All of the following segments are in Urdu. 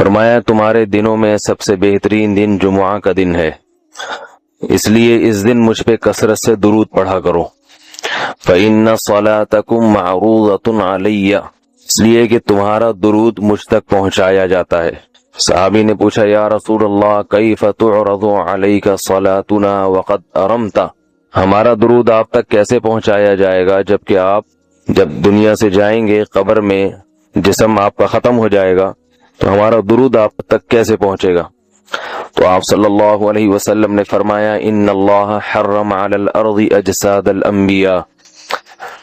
فرمایا تمہارے دنوں میں سب سے بہترین دن جمعہ کا دن ہے، اس لیے اس دن مجھ پہ کثرت سے درود پڑھا کرو۔ فَإِنَّ صَلَاتَكُمْ مَعْرُوضَةٌ عَلَيَّ، اس لیے کہ تمہارا درود مجھ تک پہنچایا جاتا ہے۔ صحابی نے پوچھا یا رسول اللہ کیف تعرض علیک صلاتنا وقد ارمت، ہمارا درود آپ تک کیسے پہنچایا جائے گا جبکہ آپ جب دنیا سے جائیں گے، قبر میں جسم آپ کا ختم ہو جائے گا، تو ہمارا درود آپ تک کیسے پہنچے گا؟ تو آپ صلی اللہ علیہ وسلم نے فرمایا ان اللہ حرم علی الارض اجساد الانبیاء،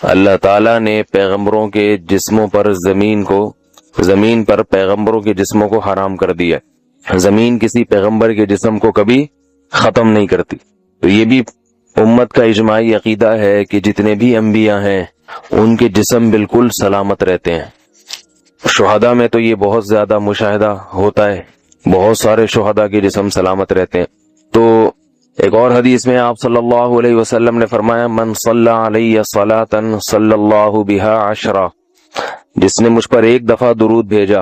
اللہ تعالیٰ نے پیغمبروں کے جسموں پر زمین پر پیغمبروں کے جسموں کو حرام کر دیا۔ زمین کسی پیغمبر کے جسم کو کبھی ختم نہیں کرتی۔ تو یہ بھی امت کا اجماعی عقیدہ ہے کہ جتنے بھی انبیاء ہیں ان کے جسم بالکل سلامت رہتے ہیں۔ شہداء میں تو یہ بہت زیادہ مشاہدہ ہوتا ہے، بہت سارے شہداء کے جسم سلامت رہتے ہیں۔ تو ایک اور حدیث میں آپ صلی اللہ علیہ وسلم نے فرمایا من صلی علیہ صلاۃ صلی اللہ بہا عشرہ، جس نے مجھ پر ایک دفعہ درود بھیجا۔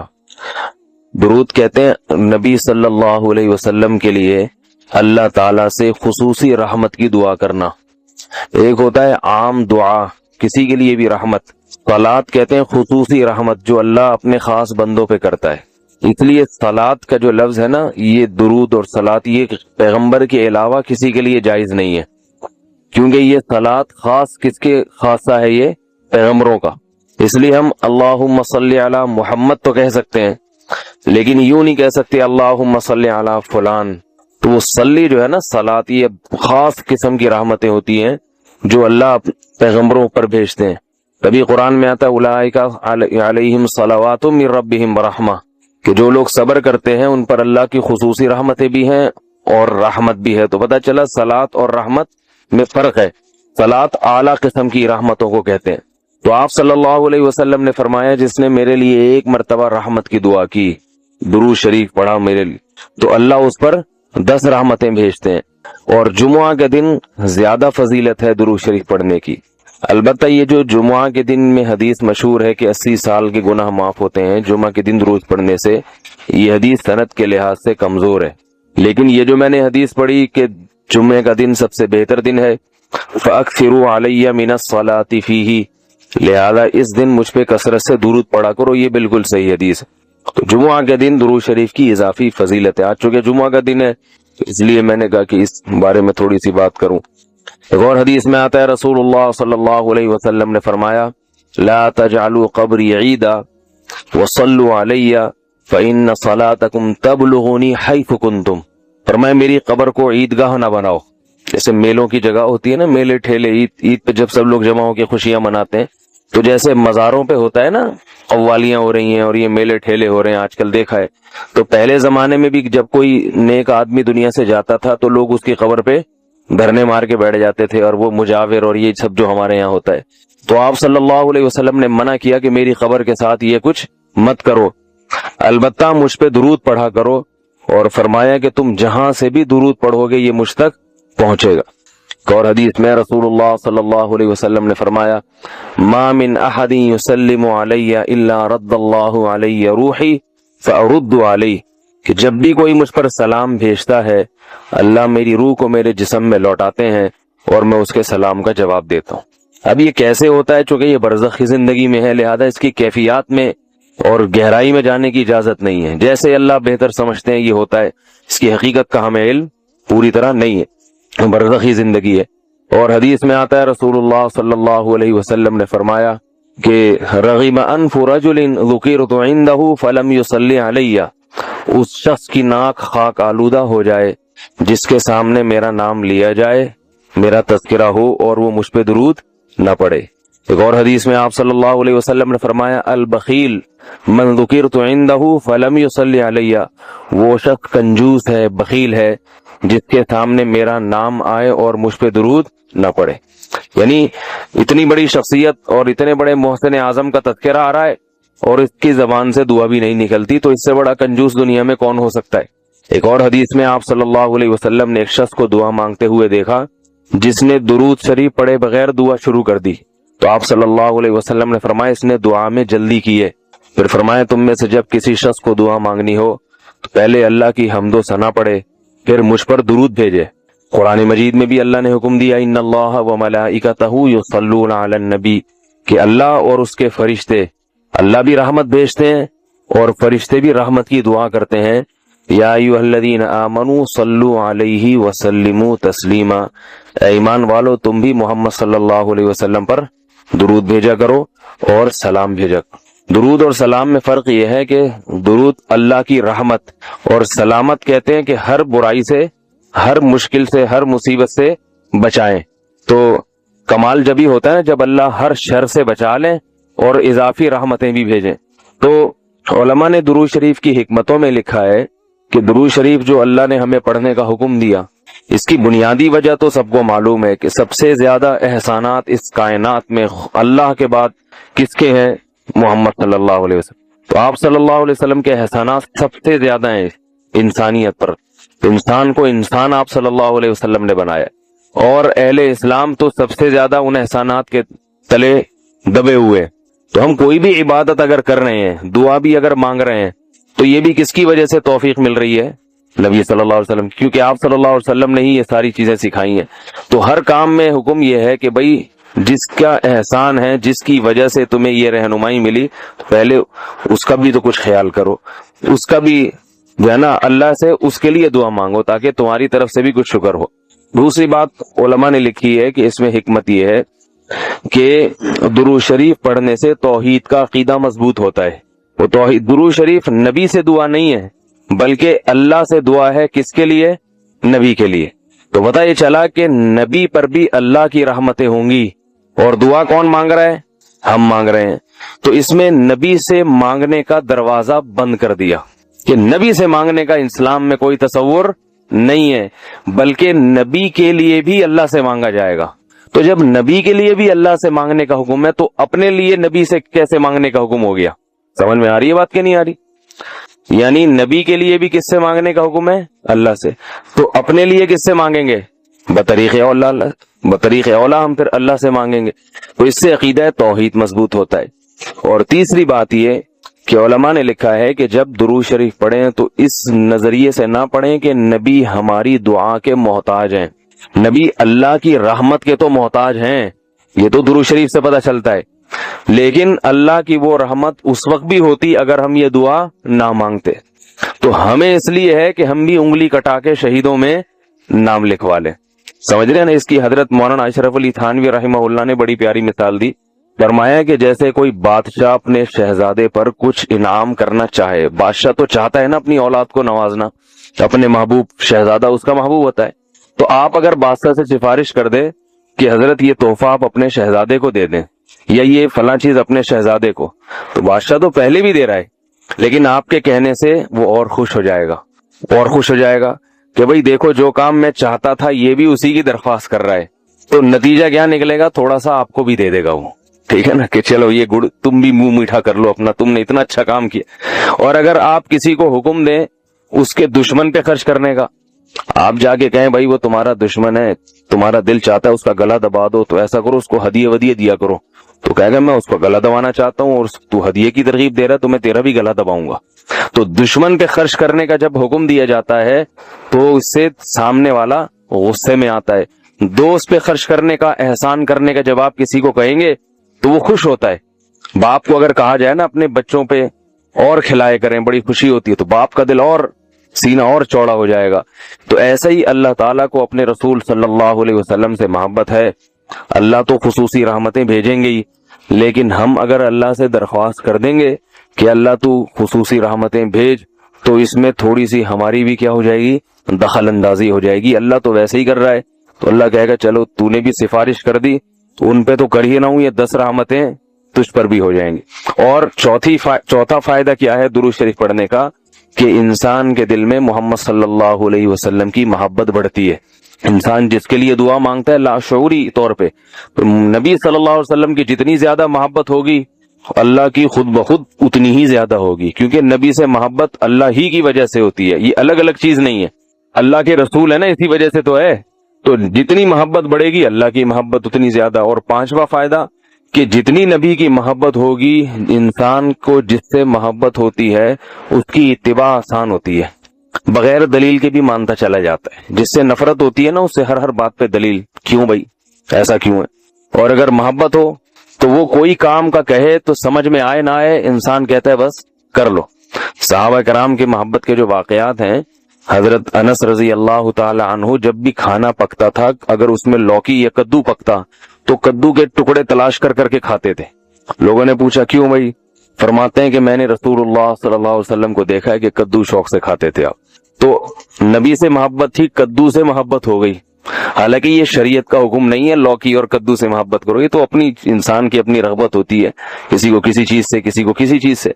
درود کہتے ہیں نبی صلی اللہ علیہ وسلم کے لیے اللہ تعالیٰ سے خصوصی رحمت کی دعا کرنا۔ ایک ہوتا ہے عام دعا، کسی کے لیے بھی رحمت، صلات کہتے ہیں خصوصی رحمت جو اللہ اپنے خاص بندوں پہ کرتا ہے۔ اس لیے صلات کا جو لفظ ہے نا، یہ درود اور صلات یہ پیغمبر کے علاوہ کسی کے لیے جائز نہیں ہے، کیونکہ یہ صلات خاص کس کے خاصہ ہے؟ یہ پیغمبروں کا۔ اس لیے ہم اللہم صلی علی محمد تو کہہ سکتے ہیں، لیکن یوں نہیں کہہ سکتے اللہم صلی علی فلان۔ تو وہ صلی جو ہے نا، صلات یہ خاص قسم کی رحمتیں ہوتی ہیں جو اللہ پیغمبروں پر بھیجتے ہیں۔ کبھی قرآن میں آتا ہے اولئک علیہم صلوات من ربہم ورحمہ، کہ جو لوگ صبر کرتے ہیں ان پر اللہ کی خصوصی رحمتیں بھی ہیں اور رحمت بھی ہے۔ تو پتہ چلا صلات اور رحمت میں فرق ہے۔ صلات اعلیٰ قسم کی رحمتوں کو کہتے ہیں۔ تو آپ صلی اللہ علیہ وسلم نے فرمایا جس نے میرے لیے ایک مرتبہ رحمت کی دعا کی، درود شریف پڑھا میرے لیے، تو اللہ اس پر 10 رحمتیں بھیجتے ہیں۔ اور جمعہ کے دن زیادہ فضیلت ہے درود شریف پڑھنے کی۔ البتہ یہ جو جمعہ کے دن میں حدیث مشہور ہے کہ 80 سال کے گناہ معاف ہوتے ہیں جمعہ کے دن درود پڑھنے سے، یہ حدیث سند کے لحاظ سے کمزور ہے۔ لیکن یہ جو میں نے حدیث پڑھی کہ جمعہ کا دن سب سے بہتر دن ہے، فَأَكْثِرُوا عَلَيَّ مِنَ الصَّلَاةِ فِيهِ، لہذا اس دن مجھ پہ کثرت سے درود پڑھا کرو، یہ بالکل صحیح حدیث ہے۔ تو جمعہ کے دن درود شریف کی اضافی فضیلت ہے۔ آج چونکہ جمعہ کا دن ہے اس لیے میں نے کہا کہ اس بارے میں تھوڑی سی بات کروں۔ ایک اور حدیث میں آتا ہے رسول اللہ صلی اللہ علیہ وسلم نے فرمایا لا تجعلوا قبری عیدا وصلوا علی فإن صلاتکم تبلغنی حیث کنتم، فرمایا میری قبر کو عیدگاہ نہ بناؤ۔ جیسے میلوں کی جگہ ہوتی ہے نا، میلے ٹھیلے، عید پہ جب سب لوگ جمع ہو کے خوشیاں مناتے ہیں، تو جیسے مزاروں پہ ہوتا ہے نا قوالیاں ہو رہی ہیں اور یہ میلے ٹھیلے ہو رہے ہیں آج کل دیکھا ہے، تو پہلے زمانے میں بھی جب کوئی نیک آدمی دنیا سے جاتا تھا تو لوگ اس کی قبر پہ دھرنے مار کے بیٹھ جاتے تھے، اور وہ مجاور اور یہ سب جو ہمارے یہاں ہوتا ہے۔ تو آپ صلی اللہ علیہ وسلم نے منع کیا کہ میری قبر کے ساتھ یہ کچھ مت کرو، البتہ مجھ پہ درود پڑھا کرو، اور فرمایا کہ تم جہاں سے بھی درود پڑھو گے یہ مجھ تک پہنچے گا۔ اور حدیث میں رسول اللہ صلی اللہ علیہ وسلم نے فرمایا ما من احد یسلم علی الا رد اللہ علی روحی فارد علیہ، کہ جب بھی کوئی مجھ پر سلام بھیجتا ہے اللہ میری روح کو میرے جسم میں لوٹاتے ہیں اور میں اس کے سلام کا جواب دیتا ہوں۔ اب یہ کیسے ہوتا ہے؟ چونکہ یہ برزخی زندگی میں ہے، لہذا اس کی کیفیات میں اور گہرائی میں جانے کی اجازت نہیں ہے۔ جیسے اللہ بہتر سمجھتے ہیں یہ ہوتا ہے، اس کی حقیقت کا ہمیں علم پوری طرح نہیں ہے، برزخی زندگی ہے۔ اور حدیث میں آتا ہے رسول اللہ صلی اللہ علیہ وسلم نے فرمایا کہ رغم انف رجل ذکرت عنده فلم يصلی علی، اس شخص کی ناک خاک آلودہ ہو جائے جس کے سامنے میرا نام لیا جائے، میرا تذکرہ ہو اور وہ مجھ پہ درود نہ پڑے۔ ایک اور حدیث میں آپ صلی اللہ علیہ وسلم نے فرمایا البخیل من ذکرت عنده فلم يصلی علی، وہ شخص کنجوس ہے، بخیل ہے جس کے سامنے میرا نام آئے اور مجھ پہ درود نہ پڑے۔ یعنی اتنی بڑی شخصیت اور اتنے بڑے محسن اعظم کا تذکرہ آ رہا ہے اور اس کی زبان سے دعا بھی نہیں نکلتی، تو اس سے بڑا کنجوس دنیا میں کون ہو سکتا ہے؟ ایک اور حدیث میں آپ صلی اللہ علیہ وسلم نے ایک شخص کو دعا مانگتے ہوئے دیکھا جس نے درود شریف پڑھے بغیر دعا شروع کر دی، تو آپ صلی اللہ علیہ وسلم نے فرمایا اس نے دعا میں جلدی کی ہے۔ پھر فرمایا تم میں سے جب کسی شخص کو دعا مانگنی ہو تو پہلے اللہ کی حمد و ثنا پڑھے، پھر مجھ پر درود بھیجے۔ قرآن مجید میں بھی اللہ نے حکم دیا ان اللہ و ملائکتہ یصلون علی النبی، کہ اللہ اور اس کے فرشتے، اللہ بھی رحمت بھیجتے ہیں اور فرشتے بھی رحمت کی دعا کرتے ہیں۔ یا ایھا الذین آمنوا صلوا علیہ وسلموا تسلیما، اے ایمان والو تم بھی محمد صلی اللہ علیہ وسلم پر درود بھیجا کرو اور سلام بھیجا کرو۔ درود اور سلام میں فرق یہ ہے کہ درود اللہ کی رحمت اور سلامت کہتے ہیں کہ ہر برائی سے، ہر مشکل سے، ہر مصیبت سے بچائیں۔ تو کمال جبھی ہوتا ہے جب اللہ ہر شر سے بچا لیں اور اضافی رحمتیں بھی بھیجیں۔ تو علماء نے درود شریف کی حکمتوں میں لکھا ہے کہ درود شریف جو اللہ نے ہمیں پڑھنے کا حکم دیا، اس کی بنیادی وجہ تو سب کو معلوم ہے کہ سب سے زیادہ احسانات اس کائنات میں اللہ کے بعد کس کے ہیں؟ محمد صلی اللہ علیہ وسلم۔ تو آپ صلی اللہ علیہ وسلم کے احسانات سب سے زیادہ ہیں انسانیت پر۔ انسان کو انسان آپ صلی اللہ علیہ وسلم نے بنایا، اور اہل اسلام تو سب سے زیادہ ان احسانات کے تلے دبے ہوئے۔ تو ہم کوئی بھی عبادت اگر کر رہے ہیں، دعا بھی اگر مانگ رہے ہیں، تو یہ بھی کس کی وجہ سے توفیق مل رہی ہے؟ نبی صلی اللہ علیہ وسلم، کیونکہ آپ صلی اللہ علیہ وسلم نے ہی یہ ساری چیزیں سکھائی ہیں۔ تو ہر کام میں حکم یہ ہے کہ بھئی جس کا احسان ہے، جس کی وجہ سے تمہیں یہ رہنمائی ملی، پہلے اس کا بھی تو کچھ خیال کرو، اس کا بھی جو ہے نا اللہ سے اس کے لیے دعا مانگو تاکہ تمہاری طرف سے بھی کچھ شکر ہو۔ دوسری بات علماء نے لکھی ہے کہ اس میں حکمت یہ ہے کہ درود شریف پڑھنے سے توحید کا عقیدہ مضبوط ہوتا ہے۔ وہ توحید، درود شریف نبی سے دعا نہیں ہے بلکہ اللہ سے دعا ہے، کس کے لیے؟ نبی کے لیے۔ تو پتہ یہ چلا کہ نبی پر بھی اللہ کی رحمتیں ہوں گی، اور دعا کون مانگ رہا ہے؟ ہم مانگ رہے ہیں۔ تو اس میں نبی سے مانگنے کا دروازہ بند کر دیا کہ نبی سے مانگنے کا اسلام میں کوئی تصور نہیں ہے، بلکہ نبی کے لیے بھی اللہ سے مانگا جائے گا۔ تو جب نبی کے لیے بھی اللہ سے مانگنے کا حکم ہے تو اپنے لیے نبی سے کیسے مانگنے کا حکم ہو گیا؟ سمجھ میں آ رہی ہے بات کہ نہیں آ رہی؟ یعنی نبی کے لیے بھی کس سے مانگنے کا حکم ہے؟ اللہ سے۔ تو اپنے لیے کس سے مانگیں گے؟ بطریق اولا، بطریق اولا ہم پھر اللہ سے مانگیں گے۔ تو اس سے عقیدہ توحید مضبوط ہوتا ہے۔ اور تیسری بات یہ کہ علماء نے لکھا ہے کہ جب درود شریف پڑھیں تو اس نظریے سے نہ پڑھیں کہ نبی ہماری دعا کے محتاج ہیں، نبی اللہ کی رحمت کے تو محتاج ہیں، یہ تو درود شریف سے پتہ چلتا ہے، لیکن اللہ کی وہ رحمت اس وقت بھی ہوتی اگر ہم یہ دعا نہ مانگتے۔ تو ہمیں اس لیے ہے کہ ہم بھی انگلی کٹا کے شہیدوں میں نام لکھوا لیں۔ سمجھ رہے ہیں نا؟ اس کی حضرت مولانا اشرف علی تھانوی رحمہ اللہ نے بڑی پیاری مثال دی۔ فرمایا کہ جیسے کوئی بادشاہ اپنے شہزادے پر کچھ انعام کرنا چاہے، بادشاہ تو چاہتا ہے نا اپنی اولاد کو نوازنا، اپنے محبوب شہزادہ اس کا محبوب ہوتا ہے۔ تو آپ اگر بادشاہ سے سفارش کر دیں کہ حضرت یہ تحفہ آپ اپنے شہزادے کو دے دیں، یا یہ فلاں چیز اپنے شہزادے کو، تو بادشاہ تو پہلے بھی دے رہا ہے، لیکن آپ کے کہنے سے وہ اور خوش ہو جائے گا، اور خوش ہو جائے گا کہ بھئی دیکھو جو کام میں چاہتا تھا یہ بھی اسی کی درخواست کر رہا ہے۔ تو نتیجہ کیا نکلے گا؟ تھوڑا سا آپ کو بھی دے دے گا وہ، ٹھیک ہے نا، کہ چلو یہ گڑ تم بھی منہ میٹھا کر لو اپنا، تم نے اتنا اچھا کام کیا۔ اور اگر آپ کسی کو حکم دیں اس کے دشمن پہ خرچ کرنے کا، آپ جا کے کہیں بھائی وہ تمہارا دشمن ہے، تمہارا دل چاہتا ہے اس کا گلا دبا دو، تو ایسا کرو اس کو ہدیے ودیے دیا کرو، تو کہے گا میں اس کو گلا دبانا چاہتا ہوں اور تو ہدیے کی ترغیب دے رہا ہے تو میں تیرا بھی گلا دباؤں گا۔ تو دشمن پہ خرچ کرنے کا جب حکم دیا جاتا ہے تو اس سے سامنے والا غصے میں آتا ہے۔ دوست پہ خرچ کرنے کا، احسان کرنے کا جب آپ کسی کو کہیں گے تو وہ خوش ہوتا ہے۔ باپ کو اگر کہا جائے نا اپنے بچوں پہ اور کھلائے کریں، بڑی خوشی ہوتی ہے، تو باپ کا دل اور سینہ اور چوڑا ہو جائے گا۔ تو ایسا ہی اللہ تعالیٰ کو اپنے رسول صلی اللہ علیہ وسلم سے محبت ہے، اللہ تو خصوصی رحمتیں بھیجیں گے ہی، لیکن ہم اگر اللہ سے درخواست کر دیں گے کہ اللہ تو خصوصی رحمتیں بھیج، تو اس میں تھوڑی سی ہماری بھی کیا ہو جائے گی؟ دخل اندازی ہو جائے گی۔ اللہ تو ویسے ہی کر رہا ہے، تو اللہ کہے گا چلو تو نے بھی سفارش کر دی تو ان پہ تو کر ہی نہ ہوں، یہ 10 رحمتیں تجھ پر بھی ہو جائیں گی۔ اور چوتھا فائدہ کیا ہے درود شریف پڑھنے کا؟ کہ انسان کے دل میں محمد صلی اللہ علیہ وسلم کی محبت بڑھتی ہے۔ انسان جس کے لیے دعا مانگتا ہے لاشعوری طور پہ، تو نبی صلی اللہ علیہ وسلم کی جتنی زیادہ محبت ہوگی اللہ کی خود بخود اتنی ہی زیادہ ہوگی، کیونکہ نبی سے محبت اللہ ہی کی وجہ سے ہوتی ہے، یہ الگ الگ چیز نہیں ہے، اللہ کے رسول ہے نا، اسی وجہ سے تو ہے۔ تو جتنی محبت بڑھے گی اللہ کی محبت اتنی زیادہ۔ اور پانچواں فائدہ کہ جتنی نبی کی محبت ہوگی، انسان کو جس سے محبت ہوتی ہے اس کی اتباع آسان ہوتی ہے۔ بغیر دلیل کے بھی مانتا چلا جاتا ہے. جس سے نفرت ہوتی ہے نا، اس سے ہر بات پہ دلیل، کیوں بھائی ایسا کیوں ہے. اور اگر محبت ہو تو وہ کوئی کام کا کہے تو سمجھ میں آئے نہ آئے، انسان کہتا ہے بس کر لو. صحابہ کرام کی محبت کے جو واقعات ہیں، حضرت انس رضی اللہ تعالی عنہ جب بھی کھانا پکتا تھا، اگر اس میں لوکی یا کدو پکتا تو کدو کے ٹکڑے تلاش کر کر کے کھاتے تھے. لوگوں نے پوچھا کیوں بھائی؟ فرماتے ہیں کہ میں نے رسول اللہ صلی اللہ علیہ وسلم کو دیکھا ہے کہ کدو شوق سے کھاتے تھے آپ. تو نبی سے محبت تھی، کدو سے محبت ہو گئی. حالانکہ یہ شریعت کا حکم نہیں ہے لوکی اور کدو سے محبت کرو، یہ تو اپنی انسان کی اپنی رغبت ہوتی ہے، کسی کو کسی چیز سے، کسی کو کسی چیز سے.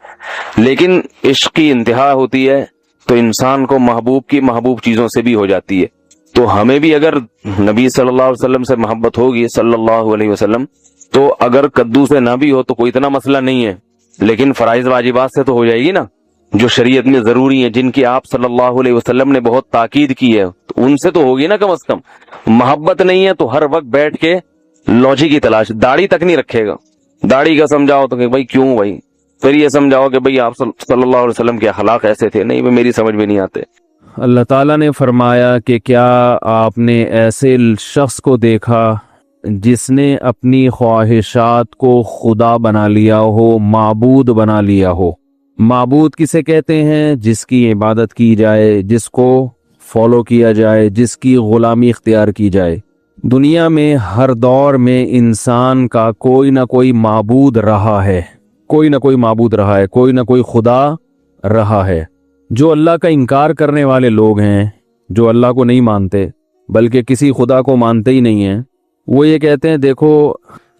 لیکن عشق کی انتہا ہوتی ہے تو انسان کو محبوب چیزوں سے بھی ہو جاتی ہے. تو ہمیں بھی اگر نبی صلی اللہ علیہ وسلم سے محبت ہوگی صلی اللہ علیہ وسلم، تو اگر کدو سے نہ بھی ہو تو کوئی اتنا مسئلہ نہیں ہے، لیکن فرائض واجبات سے تو ہو جائے گی نا، جو شریعت میں ضروری ہیں، جن کی آپ صلی اللہ علیہ وسلم نے بہت تاکید کی ہے، تو ان سے تو ہوگی نا کم از کم. محبت نہیں ہے تو ہر وقت بیٹھ کے لوجی کی تلاش. داڑھی تک نہیں رکھے گا، داڑھی کا سمجھاؤ تو کہ بھائی کیوں بھائی، پھر یہ سمجھاؤ کہ بھئی آپ صلی اللہ علیہ وسلم کے اخلاق ایسے تھے، نہیں میری سمجھ میں نہیں آتے. اللہ تعالیٰ نے فرمایا کہ کیا آپ نے ایسے شخص کو دیکھا جس نے اپنی خواہشات کو خدا بنا لیا ہو، معبود بنا لیا ہو. معبود کسے کہتے ہیں؟ جس کی عبادت کی جائے، جس کو فالو کیا جائے، جس کی غلامی اختیار کی جائے. دنیا میں ہر دور میں انسان کا کوئی نہ کوئی معبود رہا ہے، کوئی نہ کوئی معبود رہا ہے، کوئی نہ کوئی خدا رہا ہے. جو اللہ کا انکار کرنے والے لوگ ہیں، جو اللہ کو نہیں مانتے بلکہ کسی خدا کو مانتے ہی نہیں ہیں، وہ یہ کہتے ہیں دیکھو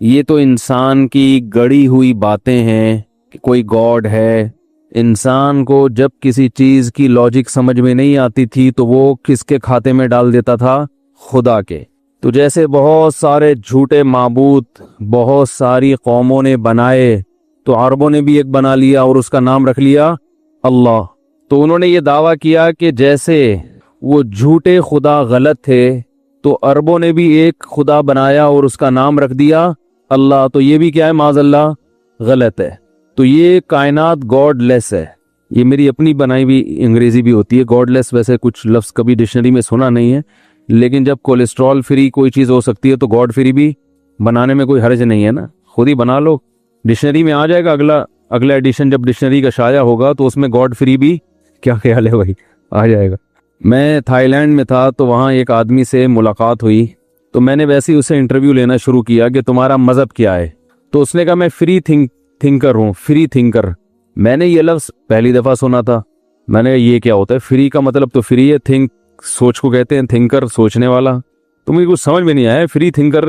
یہ تو انسان کی گڑی ہوئی باتیں ہیں کہ کوئی گاڈ ہے. انسان کو جب کسی چیز کی لاجک سمجھ میں نہیں آتی تھی تو وہ کس کے کھاتے میں ڈال دیتا تھا؟ خدا کے. تو جیسے بہت سارے جھوٹے معبود بہت ساری قوموں نے بنائے، تو عربوں نے بھی ایک بنا لیا اور اس کا نام رکھ لیا اللہ. تو انہوں نے یہ دعویٰ کیا کہ جیسے وہ جھوٹے خدا غلط تھے تو عربوں نے بھی ایک خدا بنایا اور اس کا نام رکھ دیا اللہ، تو یہ بھی کیا ہے؟ معاذ اللہ غلط ہے. تو یہ کائنات گاڈ لیس ہے. یہ میری اپنی بنائی ہوئی انگریزی بھی ہوتی ہے. گاڈ لیس ویسے کچھ لفظ کبھی ڈکشنری میں سنا نہیں ہے، لیکن جب کولیسٹرول فری کوئی چیز ہو سکتی ہے تو گاڈ فری بھی بنانے میں کوئی حرج نہیں ہے نا، خود ہی بنا لو. ڈکشنری میں آ جائے گا، اگلا ایڈیشن جب ڈکشنری کا شائع ہوگا تو اس میں گاڈ فری بھی، کیا خیال ہے بھائی، آ جائے گا. میں تھائی لینڈ میں تھا تو وہاں ایک آدمی سے ملاقات ہوئی، تو میں نے ویسے ہی اسے انٹرویو لینا شروع کیا کہ تمہارا مذہب کیا ہے. تو اس نے کہا میں فری تھنکر ہوں. فری تھنکر، میں نے یہ لفظ پہلی دفعہ سنا تھا. میں نے یہ کیا ہوتا ہے؟ فری کا مطلب تو فری ہے، تھنک سوچ کو کہتے ہیں، تھنکر سوچنے والا. تو مجھے کچھ سمجھ میں نہیں آیا. فری تھنکر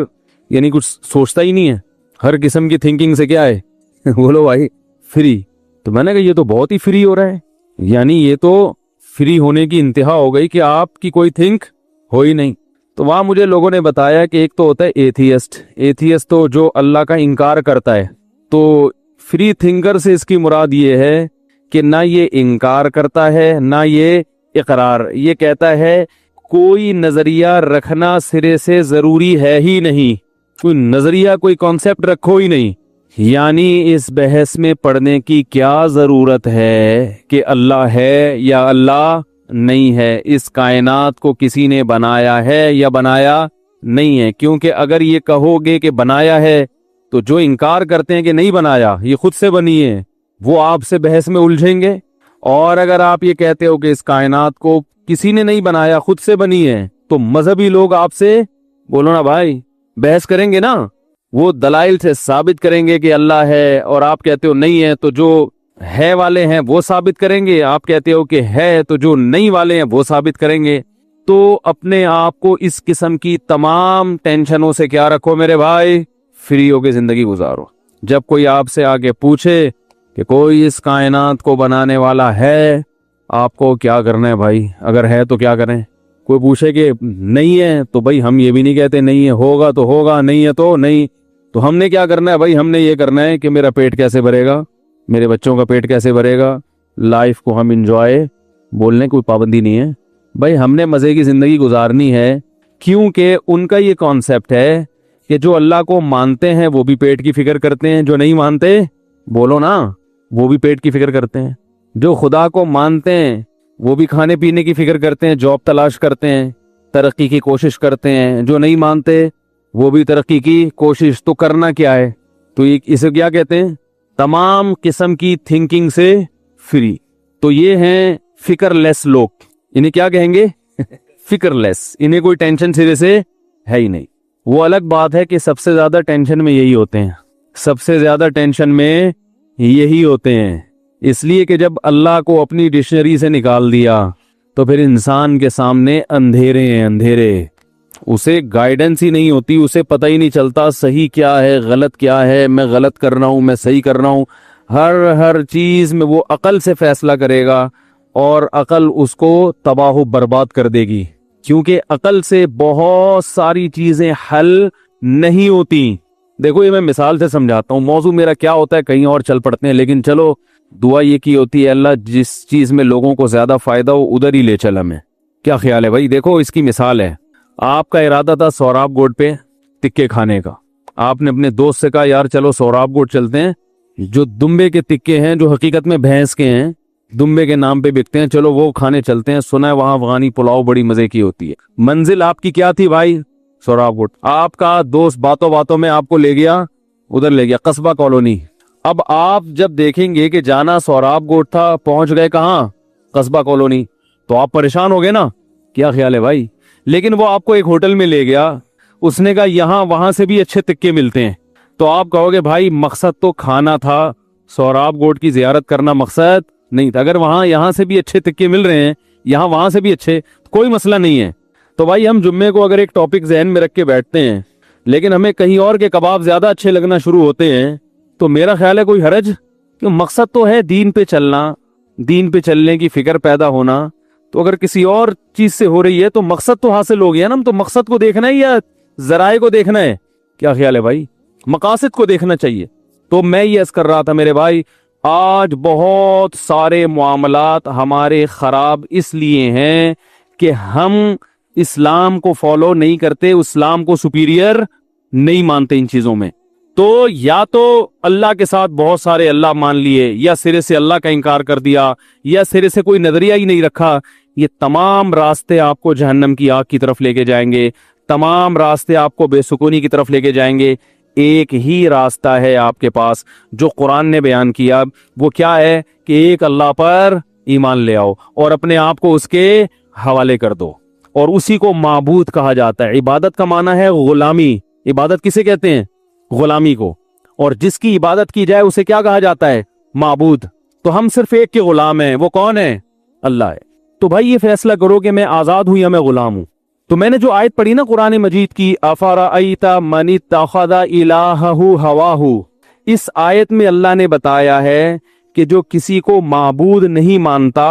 یعنی کچھ سوچتا ہی نہیں ہے، ہر قسم کی تھنکنگ سے کیا ہے بولو بھائی فری. تو میں نے کہا یہ تو بہت ہی فری ہو رہا ہے، یعنی یہ تو فری ہونے کی انتہا ہو گئی کہ آپ کی کوئی تھنک ہو ہی نہیں. تو وہاں مجھے لوگوں نے بتایا کہ ایک تو ہوتا ہے ایتھیسٹ تو جو اللہ کا انکار کرتا ہے. تو فری تھنکر سے اس کی مراد یہ ہے کہ نہ یہ انکار کرتا ہے نہ یہ اقرار، یہ کہتا ہے کوئی نظریہ رکھنا سرے سے ضروری ہے ہی نہیں، کوئی نظریہ کوئی کانسیپٹ رکھو ہی نہیں. یعنی اس بحث میں پڑھنے کی کیا ضرورت ہے کہ اللہ ہے یا اللہ نہیں ہے، اس کائنات کو کسی نے بنایا ہے یا بنایا نہیں ہے. کیونکہ اگر یہ کہو گے کہ بنایا ہے تو جو انکار کرتے ہیں کہ نہیں بنایا، یہ خود سے بنی ہے، وہ آپ سے بحث میں الجھیں گے. اور اگر آپ یہ کہتے ہو کہ اس کائنات کو کسی نے نہیں بنایا، خود سے بنی ہے، تو مذہبی لوگ آپ سے بولو نا بھائی بحث کریں گے نا، وہ دلائل سے ثابت کریں گے کہ اللہ ہے، اور آپ کہتے ہو نہیں ہے، تو جو ہے والے ہیں وہ ثابت کریں گے. آپ کہتے ہو کہ ہے تو جو نہیں والے ہیں وہ ثابت کریں گے. تو اپنے آپ کو اس قسم کی تمام ٹینشنوں سے کیا رکھو میرے بھائی، فری ہو کے زندگی گزارو. جب کوئی آپ سے آگے پوچھے کہ کوئی اس کائنات کو بنانے والا ہے، آپ کو کیا کرنا ہے بھائی؟ اگر ہے تو کیا کریں؟ کوئی پوچھے کہ نہیں ہے تو بھائی ہم یہ بھی نہیں کہتے نہیں ہے، ہوگا تو ہوگا، نہیں ہے تو نہیں. تو ہم نے کیا کرنا ہے بھائی؟ ہم نے یہ کرنا ہے کہ میرا پیٹ کیسے بھرے گا، میرے بچوں کا پیٹ کیسے بھرے گا. لائف کو ہم انجوائے، بولنے کوئی پابندی نہیں ہے بھائی، ہم نے مزے کی زندگی گزارنی ہے. کیونکہ ان کا یہ کانسیپٹ ہے کہ جو اللہ کو مانتے ہیں وہ بھی پیٹ کی فکر کرتے ہیں، جو نہیں مانتے بولو نا وہ بھی پیٹ کی فکر کرتے ہیں. جو خدا کو مانتے ہیں وہ بھی کھانے پینے کی فکر کرتے ہیں, جاب تلاش کرتے ہیں, ترقی کی کوشش کرتے ہیں. جو نہیں مانتے وہ بھی ترقی کی کوشش. تو کرنا کیا ہے؟ تو اسے کیا کہتے ہیں؟ تمام قسم کی تھنکنگ سے فری. تو یہ ہیں فکر لیس لوگ. انہیں کیا کہیں گے؟ فکر لیس. انہیں کوئی ٹینشن سرے سے ہے ہی نہیں. وہ الگ بات ہے کہ سب سے زیادہ ٹینشن میں یہی ہوتے ہیں, سب سے زیادہ ٹینشن میں یہی ہوتے ہیں. اس لیے کہ جب اللہ کو اپنی ڈکشنری سے نکال دیا تو پھر انسان کے سامنے اندھیرے ہیں, اندھیرے. اسے گائیڈنس ہی نہیں ہوتی, اسے پتہ ہی نہیں چلتا صحیح کیا ہے غلط کیا ہے, میں غلط کر رہا ہوں میں صحیح کر رہا ہوں. ہر چیز میں وہ عقل سے فیصلہ کرے گا اور عقل اس کو تباہ و برباد کر دے گی, کیونکہ عقل سے بہت ساری چیزیں حل نہیں ہوتی. دیکھو یہ میں مثال سے سمجھاتا ہوں. موضوع میرا کیا ہوتا ہے کہیں اور چل پڑتے ہیں, لیکن چلو دعا یہ کی ہوتی ہے اللہ جس چیز میں لوگوں کو زیادہ فائدہ ہو ادھر ہی لے چل ہمیں. کیا خیال ہے بھائی؟ دیکھو اس کی مثال ہے. آپ کا ارادہ تھا سوراب گوٹ پہ تکے کھانے کا. آپ نے اپنے دوست سے کہا یار چلو سوراب گوٹ چلتے ہیں, جو دمبے کے تکے ہیں جو حقیقت میں بھینس کے ہیں, دمبے کے نام پہ بکتے ہیں, چلو وہ کھانے چلتے ہیں. سنا ہے وہاں افغانی پلاؤ بڑی مزے کی ہوتی ہے. منزل آپ کی کیا تھی بھائی؟ سوراب گوٹ. آپ کا دوست باتوں باتوں میں آپ کو لے گیا, ادھر لے گیا قصبہ کالونی. اب آپ جب دیکھیں گے کہ جانا سوراب گوٹ تھا, پہنچ گئے کہاں؟ قصبہ کالونی, تو آپ پریشان ہو گئے نا. کیا خیال ہے بھائی؟ لیکن وہ آپ کو ایک ہوٹل میں لے گیا, اس نے کہا یہاں وہاں سے بھی اچھے تکے ملتے ہیں. تو آپ کہو گے بھائی مقصد تو کھانا تھا, سوراب گوٹ کی زیارت کرنا مقصد نہیں تھا. اگر وہاں یہاں سے بھی اچھے تکے مل رہے ہیں, یہاں وہاں سے بھی اچھے, کوئی مسئلہ نہیں ہے. تو بھائی ہم جمعے کو اگر ایک ٹاپک ذہن میں رکھ کے بیٹھتے ہیں لیکن ہمیں کہیں اور کے کباب زیادہ اچھے لگنا شروع ہوتے ہیں, تو میرا خیال ہے کوئی حرج, کہ مقصد تو ہے دین پہ چلنا, دین پہ چلنے کی فکر پیدا ہونا. تو اگر کسی اور چیز سے ہو رہی ہے تو مقصد تو حاصل ہو گیا نا. تو مقصد کو دیکھنا ہے یا ذرائع کو دیکھنا ہے؟ کیا خیال ہے بھائی؟ مقاصد کو دیکھنا چاہیے. تو میں یہ عرض کر رہا تھا میرے بھائی, آج بہت سارے معاملات ہمارے خراب اس لیے ہیں کہ ہم اسلام کو فالو نہیں کرتے, اسلام کو سپیریئر نہیں مانتے ان چیزوں میں. تو یا تو اللہ کے ساتھ بہت سارے اللہ مان لیے, یا سرے سے اللہ کا انکار کر دیا, یا سرے سے کوئی نظریہ ہی نہیں رکھا. یہ تمام راستے آپ کو جہنم کی آگ کی طرف لے کے جائیں گے, تمام راستے آپ کو بے سکونی کی طرف لے کے جائیں گے. ایک ہی راستہ ہے آپ کے پاس جو قرآن نے بیان کیا, وہ کیا ہے کہ ایک اللہ پر ایمان لے آؤ اور اپنے آپ کو اس کے حوالے کر دو, اور اسی کو معبود کہا جاتا ہے. عبادت کا معنی ہے غلامی. عبادت کسے کہتے ہیں؟ غلامی کو. اور جس کی عبادت کی جائے اسے کیا کہا جاتا ہے؟ معبود. تو ہم صرف ایک کے غلام ہیں, وہ کون ہے؟ اللہ ہے. تو بھائی یہ فیصلہ کرو کہ میں آزاد ہوں یا میں غلام ہوں. تو میں نے جو آیت پڑھی نا قرآن مجید کی, افرأیت من اتخذ الہہ ہواہ, اس آیت میں اللہ نے بتایا ہے کہ جو کسی کو معبود نہیں مانتا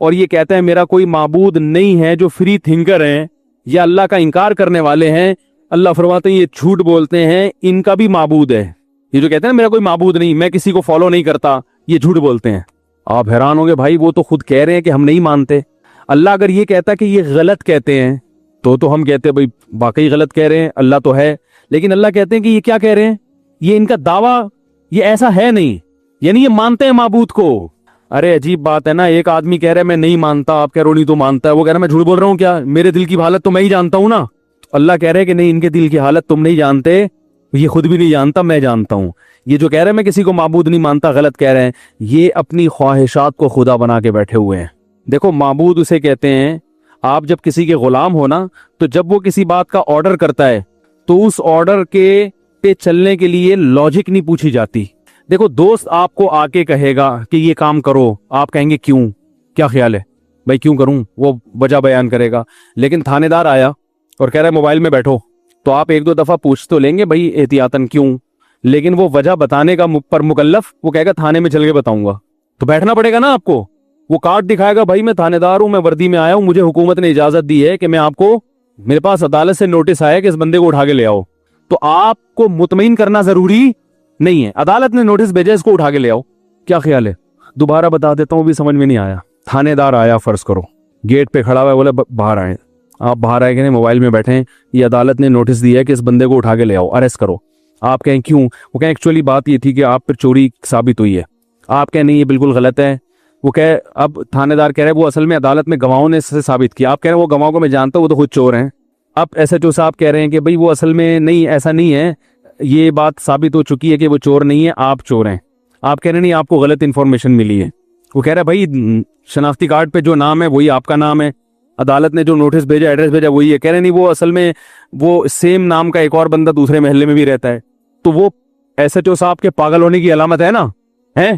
اور یہ کہتا ہے میرا کوئی معبود نہیں ہے, جو فری تھنکر ہیں یا اللہ کا انکار کرنے والے ہیں, اللہ فرماتے ہیں یہ جھوٹ بولتے ہیں, ان کا بھی معبود ہے. یہ جو کہتے ہیں میرا کوئی معبود نہیں, میں کسی کو فالو نہیں کرتا, یہ جھوٹ بولتے ہیں. آپ حیران ہوں گے بھائی, وہ تو خود کہہ رہے ہیں کہ ہم نہیں مانتے. اللہ اگر یہ کہتا کہ یہ غلط کہتے ہیں تو ہم کہتے ہیں بھائی واقعی غلط کہہ رہے ہیں, اللہ تو ہے. لیکن اللہ کہتے ہیں کہ یہ کیا کہہ رہے ہیں, یہ ان کا دعویٰ یہ ایسا ہے نہیں, یعنی یہ مانتے ہیں معبود کو. ارے عجیب بات ہے نا, ایک آدمی کہہ رہا ہے میں نہیں مانتا, آپ کہہ رہے ہو نہیں تو مانتا ہے, وہ کہہ رہا ہے میں جھوٹ بول رہا ہوں کیا, میرے دل کی حالت تو میں ہی جانتا ہوں نا. اللہ کہہ رہے ہیں کہ نہیں ان کے دل کی حالت تم نہیں جانتے, یہ خود بھی نہیں جانتا, میں جانتا ہوں. یہ جو کہہ رہے ہیں میں کسی کو معبود نہیں مانتا, غلط کہہ رہے ہیں. یہ اپنی خواہشات کو خدا بنا کے بیٹھے ہوئے ہیں. دیکھو معبود اسے کہتے ہیں, آپ جب کسی کے غلام ہو نا, تو جب وہ کسی بات کا آرڈر کرتا ہے تو اس آرڈر کے پہ چلنے کے لیے لاجک نہیں پوچھی جاتی. دیکھو دوست آپ کو آ کے کہے گا کہ یہ کام کرو, آپ کہیں گے کیوں, کیا خیال ہے بھائی کیوں کروں, وہ وجہ بیان کرے گا. لیکن تھانے دار آیا اور کہہ رہا ہے موبائل میں بیٹھو, تو آپ ایک دو دفعہ پوچھ تو لیں گے بھائی احتیاطاً کیوں, لیکن وہ وجہ بتانے کا پر مکلف, وہ کہے گا تھانے میں چل کے بتاؤں گا. تو بیٹھنا پڑے گا نا آپ کو. وہ کارڈ دکھائے گا بھائی میں تھانے دار ہوں, میں وردی میں آیا ہوں, مجھے حکومت نے اجازت دی ہے کہ میں آپ کو, میرے پاس عدالت سے نوٹس آیا کہ اس بندے کو اٹھا کے لے آؤ. تو آپ کو مطمئن کرنا ضروری نہیں ہے, عدالت نے نوٹس بھیجا اس کو اٹھا کے لے آؤ. کیا خیال ہے؟ دوبارہ بتا دیتا ہوں, بھی سمجھ میں نہیں آیا. تھانے دار آیا, فرض کرو گیٹ پہ کھڑا ہوا ہے, بولے باہر آئے. آپ باہر آئے کہ نہیں, موبائل میں بیٹھے ہیں, یہ عدالت نے نوٹس دیا ہے کہ اس بندے کو اٹھا کے لے آؤ, اریسٹ کرو. آپ کہیں کیوں, وہ کہیں ایکچولی بات یہ تھی کہ آپ پر چوری ثابت ہوئی ہے. آپ کہیں نہیں یہ بالکل غلط ہے, وہ اب تھانے دار کہہ رہے وہ اصل میں عدالت میں گواہوں نے سے ثابت کیا. آپ کہہ رہے ہیں وہ گواہوں کو میں جانتا ہوں، وہ تو خود چور ہیں. اب ایس ایچ او صاحب کہہ رہے ہیں کہ بھائی وہ اصل میں نہیں، ایسا نہیں ہے، یہ بات ثابت ہو چکی ہے کہ وہ چور نہیں ہے، آپ چور ہیں. آپ کہہ رہے ہیں نہیں، آپ کو غلط انفارمیشن ملی ہے. وہ کہہ رہا ہے بھائی شناختی کارڈ پہ جو نام ہے وہی آپ کا نام ہے، عدالت نے جو نوٹس بھیجا، ایڈریس بھیجا وہی ہے. کہہ رہے نہیں، وہ اصل میں وہ سیم نام کا ایک اور بندہ دوسرے محلے میں بھی رہتا ہے. تو وہ ایس ایچ او صاحب کے پاگل ہونے کی علامت ہے نا؟ ہے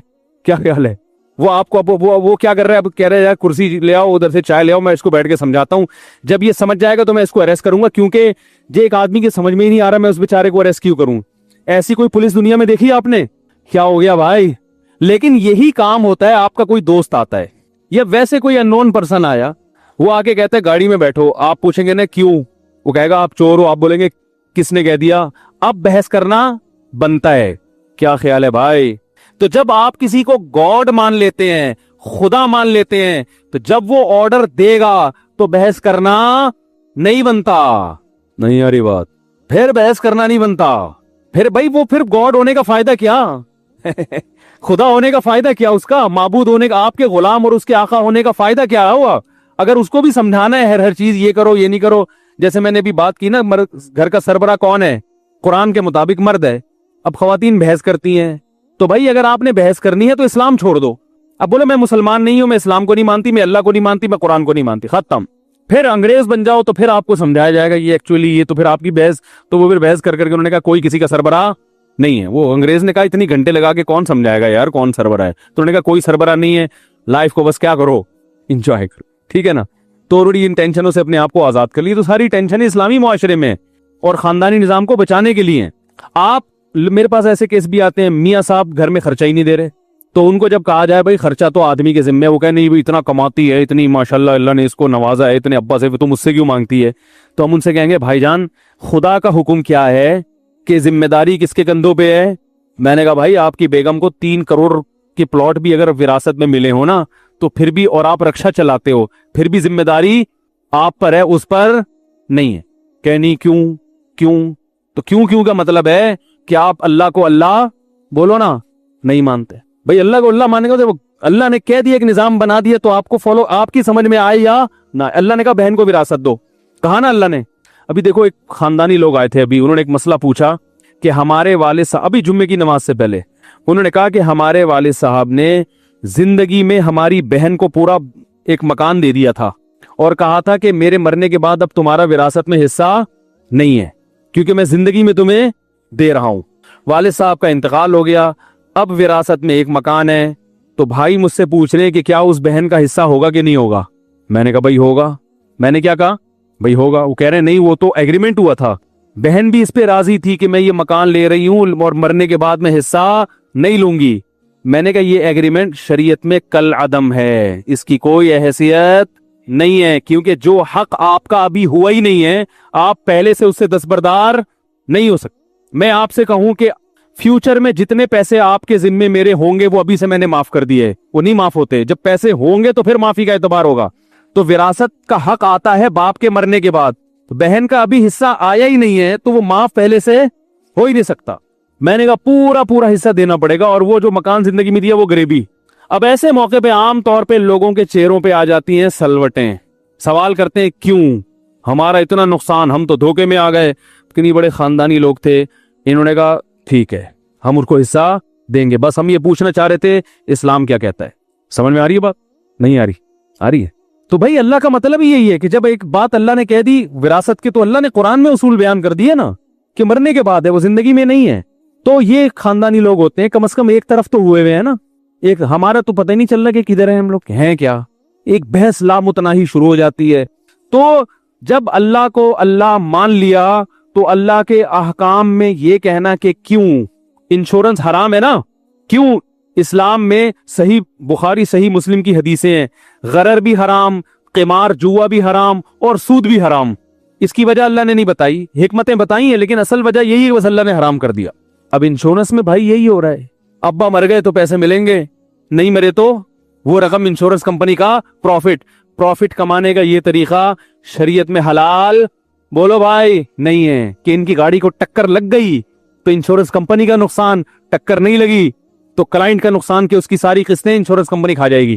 کیا خیال ہے؟ وہ آپ کو وہ کیا کر رہا ہے؟ اب کہہ رہے ہیں کرسی لے آؤ، ادھر سے چائے لے آؤ، میں اس کو بیٹھ کے سمجھاتا ہوں. جب یہ سمجھ جائے گا تو میں اس کو اریسٹ کروں گا، کیونکہ یہ ایک آدمی کے سمجھ میں ہی نہیں آ رہا میں اس بیچارے کو اریسٹ کیوں کروں. ایسی کوئی پولیس دنیا میں دیکھی آپ نے؟ کیا ہو گیا بھائی؟ لیکن یہی کام ہوتا ہے، آپ کا کوئی دوست آتا ہے یا ویسے کوئی ان نون پرسن آیا، وہ آ کے کہتا ہے گاڑی میں بیٹھو، آپ پوچھیں گے نا کیوں، وہ کہے گا آپ چور ہو، آپ بولیں گے کس نے کہہ دیا. اب بحث کرنا بنتا ہے. کیا خیال ہے بھائی؟ تو جب آپ کسی کو گاڈ مان لیتے ہیں، خدا مان لیتے ہیں، تو جب وہ آرڈر دے گا تو بحث کرنا نہیں بنتا. نہیں آ رہی بات؟ پھر بحث کرنا نہیں بنتا. پھر بھائی وہ پھر گاڈ ہونے کا فائدہ کیا؟ خدا ہونے کا فائدہ کیا اس کا؟ معبود ہونے کا، آپ کے غلام اور اس کے آقا ہونے کا فائدہ کیا ہوا؟ اگر اس کو بھی سمجھانا ہے ہر چیز یہ کرو یہ نہیں کرو. جیسے میں نے بھی بات کی نا، گھر کا سربراہ کون ہے؟ قرآن کے مطابق مرد ہے. اب خواتین بحث کرتی ہیں، تو بھائی اگر آپ نے بحث کرنی ہے تو اسلام چھوڑ دو. اب بولے میں مسلمان نہیں ہوں، میں اسلام کو نہیں مانتی، میں اللہ کو نہیں مانتی، میں قرآن کو نہیں مانتی، ختم. پھر انگریز بن جاؤ تو پھر آپ کو سمجھایا جائے گا یہ ایکچولی یہ تو پھر آپ کی بحث. تو وہ پھر بحث کر کے انہوں نے کہا کوئی کسی کا سربراہ نہیں ہے. وہ انگریز نے کہا اتنی گھنٹے لگا کے کون سمجھائے گا یار کون سربراہ ہے؟ تو انہوں نے کہا کوئی سربراہ نہیں ہے، لائف کو بس کیا کرو، انجوائے کرو. ٹھیک ہے نا؟ تو تھوڑی ان ٹینشنوں سے اپنے آپ کو آزاد کر لیے. تو ساری ٹینشن اسلامی معاشرے میں اور خاندانی نظام کو بچانے کے لیے. آپ میرے پاس ایسے کیس بھی آتے ہیں، میاں صاحب گھر میں خرچہ ہی نہیں دے رہے، تو ان کو جب کہا جائے بھائی خرچہ تو آدمی کے ذمہ ہے، وہ کہے نہیں بھائی اتنا کماتی ہے، اتنی ماشاءاللہ اللہ نے اس کو نوازا ہے، اتنے ابا سے، تو مجھ سے کیوں مانگتی ہے؟ تو ہم ان سے کہیں گے بھائی جان خدا کا حکم کیا ہے کہ ذمہ داری کس کے کندھوں پہ ہے؟ میں نے کہا بھائی آپ کی بیگم کو 3 کروڑ کے پلاٹ بھی اگر وراثت میں ملے ہو نا تو پھر بھی، اور آپ رکشا چلاتے ہو، پھر بھی ذمہ داری آپ پر ہے، اس پر نہیں ہے. کہ نہیں کیوں؟ تو کیوں کا مطلب ہے کہ آپ اللہ کو اللہ بولو نا نہیں مانتے. بھائی اللہ کو اللہ ماننے کا، اللہ نے کہہ دیا ایک نظام بنا دیا تو آپ کو فالو، آپ کی سمجھ میں آئے یا نہ. اللہ نے کہا بہن کو وراثت دو، کہا نا اللہ نے. ابھی دیکھو ایک خاندانی لوگ آئے تھے، ابھی انہوں نے ایک مسئلہ پوچھا کہ ہمارے والد صاحب، ابھی جمعے کی نماز سے پہلے انہوں نے کہا کہ ہمارے والد صاحب نے زندگی میں ہماری بہن کو پورا ایک مکان دے دیا تھا اور کہا تھا کہ میرے مرنے کے بعد اب تمہارا وراثت میں حصہ نہیں ہے کیونکہ میں زندگی میں تمہیں دے رہا ہوں. والد صاحب کا انتقال ہو گیا، اب وراثت میں ایک مکان ہے. تو بھائی مجھ سے پوچھ رہے کہ کیا اس بہن کا حصہ ہوگا کہ نہیں ہوگا؟ میں نے کہا بھائی ہوگا. میں نے کیا کہا؟ بھائی ہوگا. وہ کہہ رہے نہیں وہ تو ایگریمنٹ ہوا تھا، بہن بھی اس پہ راضی تھی کہ میں یہ مکان لے رہی ہوں اور مرنے کے بعد میں حصہ نہیں لوں گی. میں نے کہا یہ ایگریمنٹ شریعت میں کل عدم ہے، اس کی کوئی حیثیت نہیں ہے، کیونکہ جو حق آپ کا ابھی ہوا ہی نہیں ہے آپ پہلے سے اس سے دستبردار نہیں ہو سکتے. میں آپ سے کہوں کہ فیوچر میں جتنے پیسے آپ کے ذمے میرے ہوں گے وہ ابھی سے میں نے معاف کر دیے، وہ نہیں معاف ہوتے. جب پیسے ہوں گے تو پھر معافی کا اعتبار ہوگا. تو وراثت کا حق آتا ہے باپ کے مرنے کے بعد. تو بہن کا ابھی حصہ آیا ہی نہیں ہے تو وہ معاف پہلے سے ہو ہی نہیں سکتا. میں نے کہا پورا حصہ دینا پڑے گا، اور وہ جو مکان زندگی میں دیا وہ غریبی. اب ایسے موقع پہ عام طور پہ لوگوں کے چہروں پہ آ جاتی ہیں سلوٹیں، سوال کرتے ہیں کیوں ہمارا اتنا نقصان، ہم تو دھوکے میں آ گئے. کتنی بڑے خاندانی لوگ تھے، انہوں نے کہا ٹھیک ہے ہم اس کو حصہ دیں گے، بس ہم یہ پوچھنا چاہ رہے تھے اسلام کیا کہتا ہے. سمجھ میں آ رہی ہے بات؟ نہیں آ رہی ہے. تو بھائی اللہ کا مطلب ہی یہی ہے کہ جب ایک بات اللہ نے کہہ دی وراثت کی، تو اللہ نے قرآن میں اصول بیان کر دیے نا کہ مرنے کے بعد ہے، وہ زندگی میں نہیں ہے. تو یہ خاندانی لوگ ہوتے ہیں، کم از کم ایک طرف تو ہوئے ہیں نا. ایک ہمارا تو پتہ ہی نہیں چل رہا کہ کدھر ہیں ہم لوگ، ہیں کیا. ایک بحث لامتناہی شروع ہو جاتی ہے. تو جب اللہ کو اللہ مان لیا تو اللہ کے احکام میں یہ کہنا کہ کیوں انشورنس حرام ہے نا، کیوں اسلام میں صحیح بخاری صحیح مسلم کی حدیثیں ہیں، غرر بھی حرام، قمار جوا بھی حرام اور سود بھی حرام. اس کی وجہ اللہ نے نہیں بتائی، حکمتیں بتائی ہیں، لیکن اصل وجہ یہی ہے بس اللہ نے حرام کر دیا. اب انشورنس میں بھائی یہی ہو رہا ہے، ابا مر گئے تو پیسے ملیں گے، نہیں مرے تو وہ رقم انشورنس کمپنی کا پروفٹ کمانے کا یہ طریقہ شریعت میں حلال بولو بھائی نہیں ہے. کہ ان کی گاڑی کو ٹکر لگ گئی تو انشورنس کمپنی کا نقصان، ٹکر نہیں لگی تو کلائنٹ کا نقصان کہ اس کی ساری قسطیں انشورنس کمپنی کھا جائے گی.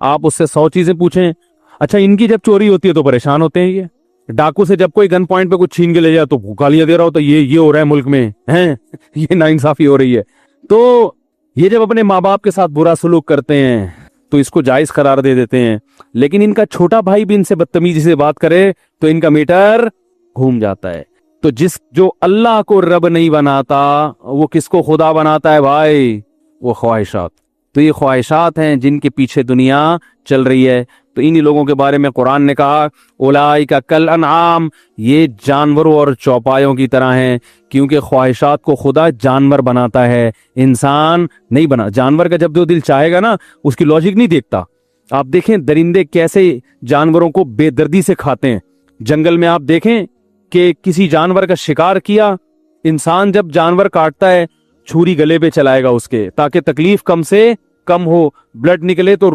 آپ اس سے 100 چیزیں پوچھیں. اچھا ان کی جب چوری ہوتی ہے تو پریشان ہوتے ہیں. یہ ڈاکو سے جب کوئی گن پوائنٹ پہ کچھ چھین کے لے جائے تو گالیاں دے رہا ہوتا ہے, یہ ہو رہا ہے ملک میں ہیں, یہ ناانصافی ہو رہی ہے. تو یہ جب اپنے ماں باپ کے ساتھ برا سلوک کرتے ہیں تو اس کو جائز قرار دے دیتے ہیں, لیکن ان کا چھوٹا بھائی بھی ان سے بدتمیزی سے بات کرے تو ان کا میٹر گھوم جاتا ہے. تو جو اللہ کو رب نہیں بناتا وہ کس کو خدا بناتا ہے بھائی؟ وہ خواہشات. تو یہ خواہشات ہیں جن کے پیچھے دنیا چل رہی ہے. تو انہی لوگوں کے بارے میں قرآن نے کہا اولئک کالانعام, یہ جانوروں اور چوپایوں کی طرح ہیں, کیونکہ خواہشات کو خدا جانور بناتا ہے, انسان نہیں بنا. جانور کا جب جو دل چاہے گا نا اس کی لاجک نہیں دیکھتا. آپ دیکھیں درندے کیسے جانوروں کو بے دردی سے کھاتے ہیں. جنگل میں آپ دیکھیں کہ کسی جانور کا شکار کیا, انسان جب جانور کاٹتا ہے چھری گلے پہ چلائے گا اس کے, تاکہ تکلیف کم سے کم ہو, بلڈ نکلے تو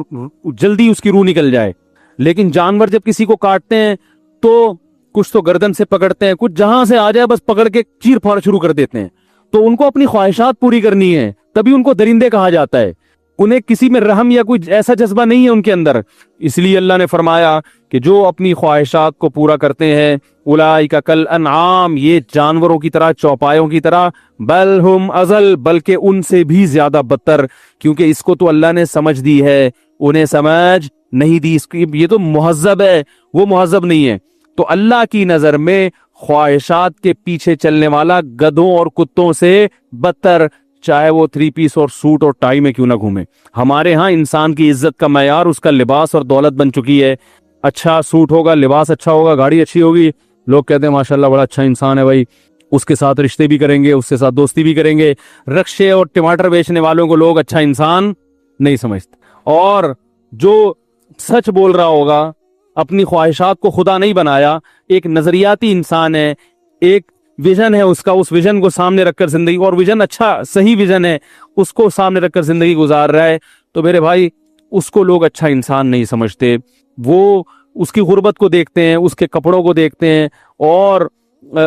جلدی اس کی روح نکل جائے. لیکن جانور جب کسی کو کاٹتے ہیں تو کچھ تو گردن سے پکڑتے ہیں, کچھ جہاں سے آ جائے بس پکڑ کے چیر پھاڑ شروع کر دیتے ہیں. تو ان کو اپنی خواہشات پوری کرنی ہے, تبھی ان کو درندے کہا جاتا ہے. انہیں کسی میں رحم یا کوئی ایسا جذبہ نہیں ہے ان کے اندر. اس لیے اللہ نے فرمایا کہ جو اپنی خواہشات کو پورا کرتے ہیں اولئک کالانعام, یہ جانوروں کی طرح چوپایوں کی طرح, بل ہم اضل, بلکہ ان سے بھی زیادہ بدتر, کیونکہ اس کو تو اللہ نے سمجھ دی ہے, انہیں سمجھ نہیں دی. اس کی یہ تو مہذب ہے, وہ مہذب نہیں ہے. تو اللہ کی نظر میں خواہشات کے پیچھے چلنے والا گدھوں اور کتوں سے بدتر, چاہے وہ 3 پیس اور سوٹ اور ٹائی میں کیوں نہ گھومے. ہمارے ہاں انسان کی عزت کا معیار اس کا لباس اور دولت بن چکی ہے. اچھا سوٹ ہوگا, لباس اچھا ہوگا, گاڑی اچھی ہوگی, لوگ کہتے ہیں ماشاءاللہ بڑا اچھا انسان ہے بھائی, اس کے ساتھ رشتے بھی کریں گے, اس کے ساتھ دوستی بھی کریں گے. رکشے اور ٹماٹر بیچنے والوں کو لوگ اچھا انسان نہیں سمجھتے. اور جو سچ بول رہا ہوگا, اپنی خواہشات کو خدا نہیں بنایا, ایک نظریاتی انسان ہے, ایک ویژن ہے اس کا, اس ویژن کو سامنے رکھ کر زندگی, اور ویژن اچھا صحیح ویژن ہے, اس کو سامنے رکھ کر زندگی گزار رہا ہے, تو میرے بھائی اس کو لوگ اچھا انسان نہیں سمجھتے. وہ اس کی غربت کو دیکھتے ہیں, اس کے کپڑوں کو دیکھتے ہیں, اور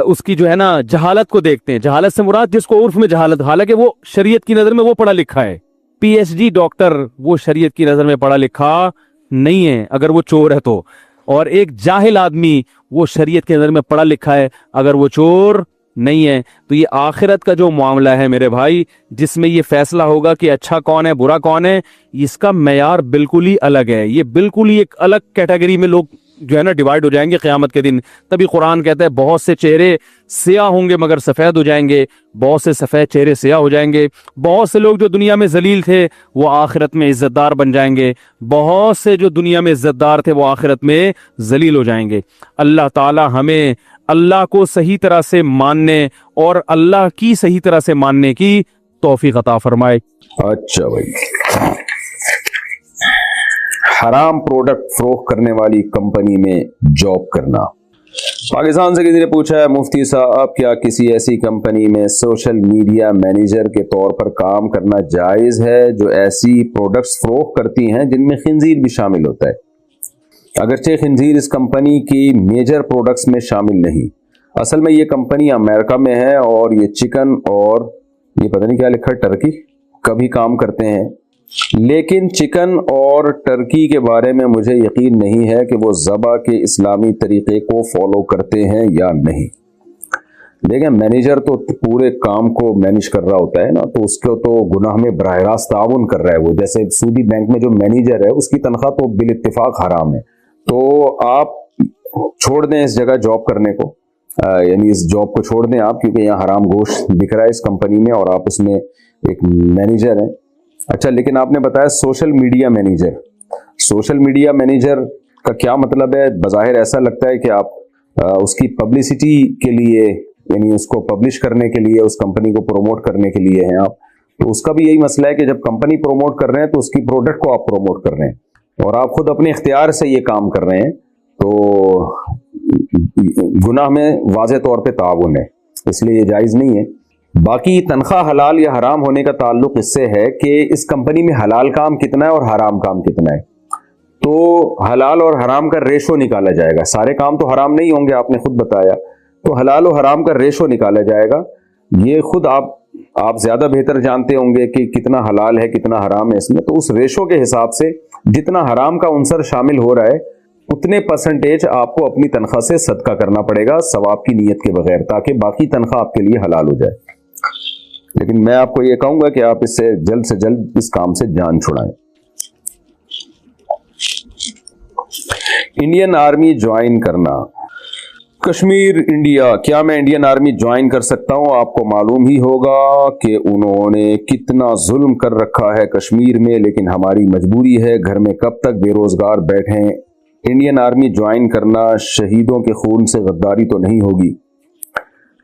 اس کی جو ہے نا جہالت کو دیکھتے ہیں. جہالت سے مراد جس کو عرف میں جہالت, حالانکہ وہ شریعت کی نظر میں وہ پڑھا لکھا ہے, پی ایچ ڈی ڈاکٹر, وہ شریعت کی نظر میں پڑھا لکھا نہیں ہے اگر وہ چور ہے تو. اور ایک جاہل آدمی وہ شریعت کی نظر میں پڑھا لکھا ہے اگر وہ چور نہیں ہے. تو یہ آخرت کا جو معاملہ ہے میرے بھائی, جس میں یہ فیصلہ ہوگا کہ اچھا کون ہے برا کون ہے, اس کا معیار بالکل ہی الگ ہے. یہ بالکل ہی ایک الگ کیٹیگری میں لوگ جو ہے نا ڈیوائیڈ ہو جائیں گے قیامت کے دن. تبھی قرآن کہتا ہے بہت سے چہرے سیاہ ہوں گے مگر سفید ہو جائیں گے, بہت سے سفید چہرے سیاہ ہو جائیں گے. بہت سے لوگ جو دنیا میں ذلیل تھے وہ آخرت میں عزت دار بن جائیں گے, بہت سے جو دنیا میں عزت دار تھے وہ آخرت میں ذلیل ہو جائیں گے. اللہ تعالی ہمیں اللہ کو صحیح طرح سے ماننے اور اللہ کی صحیح طرح سے ماننے کی توفیق عطا فرمائے. اچھا بھائی, حرام پروڈکٹ فروخت کرنے والی کمپنی میں جاب کرنا. پاکستان سے کسی نے پوچھا ہے مفتی صاحب کیا کسی ایسی کمپنی میں سوشل میڈیا مینیجر کے طور پر کام کرنا جائز ہے جو ایسی پروڈکٹس فروخت کرتی ہیں جن میں خنزیر بھی شامل ہوتا ہے؟ اگرچہ خنزیر اس کمپنی کی میجر پروڈکٹس میں شامل نہیں. اصل میں یہ کمپنی امریکہ میں ہے اور یہ چکن اور یہ پتہ نہیں کیا لکھا ٹرکی کا بھی کام کرتے ہیں. لیکن چکن اور ٹرکی کے بارے میں مجھے یقین نہیں ہے کہ وہ ذبح کے اسلامی طریقے کو فالو کرتے ہیں یا نہیں. دیکھیں مینیجر تو پورے کام کو مینیج کر رہا ہوتا ہے نا, تو اس کو تو گناہ میں براہ راست تعاون کر رہا ہے. وہ جیسے سودی بینک میں جو مینیجر ہے اس کی تنخواہ تو بالاتفاق حرام ہے. تو آپ چھوڑ دیں اس جگہ جاب کرنے کو, یعنی اس جاب کو چھوڑ دیں آپ, کیونکہ یہاں حرام گوشت دکھ رہا ہے اس کمپنی میں اور آپ اس میں ایک مینیجر ہیں. اچھا, لیکن آپ نے بتایا social media manager. Social media manager کا کیا مطلب ہے؟ بظاہر ایسا لگتا ہے کہ آپ اس کی پبلسٹی کے لیے, یعنی اس کو پبلش کرنے کے لیے, اس کمپنی کو پروموٹ کرنے کے لیے ہیں آپ. تو اس کا بھی یہی مسئلہ ہے کہ جب کمپنی پروموٹ کر رہے ہیں تو اس کی پروڈکٹ کو آپ پروموٹ کر رہے ہیں اور آپ خود اپنے اختیار سے یہ کام کر رہے ہیں, تو گناہ میں واضح طور پہ تعاون ہے, اس لیے یہ جائز نہیں ہے. باقی تنخواہ حلال یا حرام ہونے کا تعلق اس سے ہے کہ اس کمپنی میں حلال کام کتنا ہے اور حرام کام کتنا ہے. تو حلال اور حرام کا ریشو نکالا جائے گا. سارے کام تو حرام نہیں ہوں گے, آپ نے خود بتایا, تو حلال و حرام کا ریشو نکالا جائے گا. یہ خود آپ آپ زیادہ بہتر جانتے ہوں گے کہ کتنا حلال ہے کتنا حرام ہے اس میں، تو اس ریشو کے حساب سے جتنا حرام کا عنصر شامل ہو رہا ہے اتنے پرسنٹیج آپ کو اپنی تنخواہ سے صدقہ کرنا پڑے گا ثواب کی نیت کے بغیر، تاکہ باقی تنخواہ آپ کے لیے حلال ہو جائے۔ لیکن میں آپ کو یہ کہوں گا کہ آپ اس سے جلد اس کام سے جان چھڑائیں۔ انڈین آرمی جوائن کرنا۔ کشمیر انڈیا، کیا میں انڈین آرمی جوائن کر سکتا ہوں؟ آپ کو معلوم ہی ہوگا کہ انہوں نے کتنا ظلم کر رکھا ہے کشمیر میں، لیکن ہماری مجبوری ہے، گھر میں کب تک بے روزگار بیٹھیں۔ انڈین آرمی جوائن کرنا شہیدوں کے خون سے غداری تو نہیں ہوگی؟